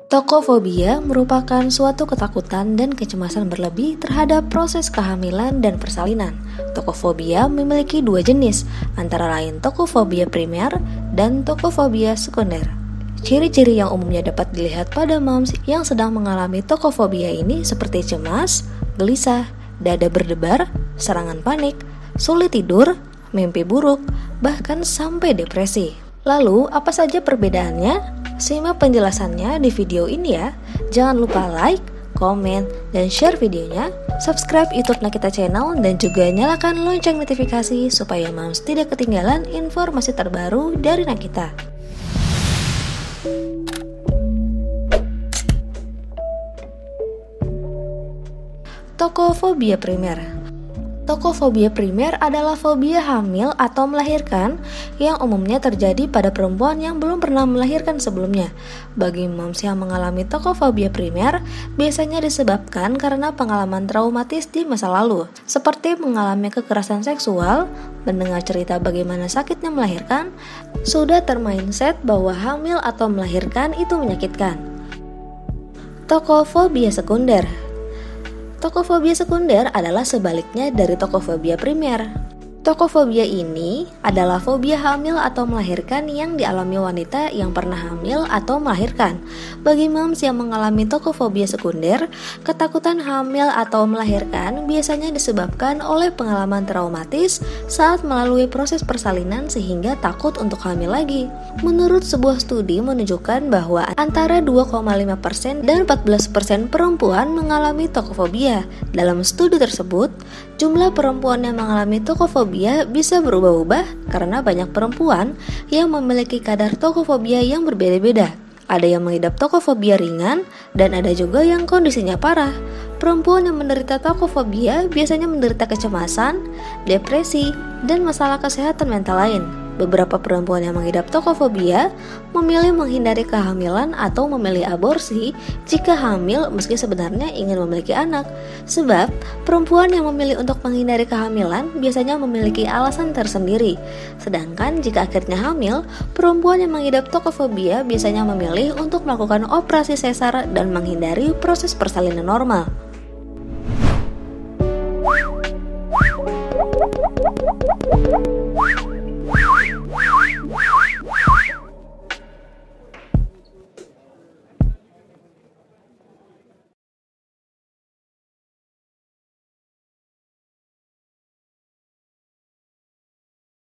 Tokofobia merupakan suatu ketakutan dan kecemasan berlebih terhadap proses kehamilan dan persalinan. Tokofobia memiliki dua jenis, antara lain tokofobia primer dan tokofobia sekunder. Ciri-ciri yang umumnya dapat dilihat pada moms yang sedang mengalami tokofobia ini seperti cemas, gelisah, dada berdebar, serangan panik, sulit tidur, mimpi buruk, bahkan sampai depresi. Lalu, apa saja perbedaannya? Simak penjelasannya di video ini ya. Jangan lupa like, komen, dan share videonya. Subscribe YouTube Nakita Channel dan juga nyalakan lonceng notifikasi supaya moms tidak ketinggalan informasi terbaru dari Nakita. Tokofobia primer. Tokofobia primer adalah fobia hamil atau melahirkan yang umumnya terjadi pada perempuan yang belum pernah melahirkan sebelumnya. Bagi moms yang mengalami tokofobia primer, biasanya disebabkan karena pengalaman traumatis di masa lalu, seperti mengalami kekerasan seksual, mendengar cerita bagaimana sakitnya melahirkan, sudah termindset bahwa hamil atau melahirkan itu menyakitkan. Tokofobia sekunder. Tokofobia sekunder adalah sebaliknya dari tokofobia primer. Tokofobia ini adalah fobia hamil atau melahirkan yang dialami wanita yang pernah hamil atau melahirkan. Bagi moms yang mengalami tokofobia sekunder, ketakutan hamil atau melahirkan biasanya disebabkan oleh pengalaman traumatis saat melalui proses persalinan sehingga takut untuk hamil lagi. Menurut sebuah studi menunjukkan bahwa antara 2,5% dan 14% perempuan mengalami tokofobia. Dalam studi tersebut, jumlah perempuan yang mengalami tokofobia bisa berubah-ubah karena banyak perempuan yang memiliki kadar tokofobia yang berbeda-beda. Ada yang mengidap tokofobia ringan dan ada juga yang kondisinya parah. Perempuan yang menderita tokofobia biasanya menderita kecemasan, depresi, dan masalah kesehatan mental lain. Beberapa perempuan yang mengidap tokofobia memilih menghindari kehamilan atau memilih aborsi jika hamil meski sebenarnya ingin memiliki anak. Sebab, perempuan yang memilih untuk menghindari kehamilan biasanya memiliki alasan tersendiri. Sedangkan jika akhirnya hamil, perempuan yang mengidap tokofobia biasanya memilih untuk melakukan operasi sesar dan menghindari proses persalinan normal.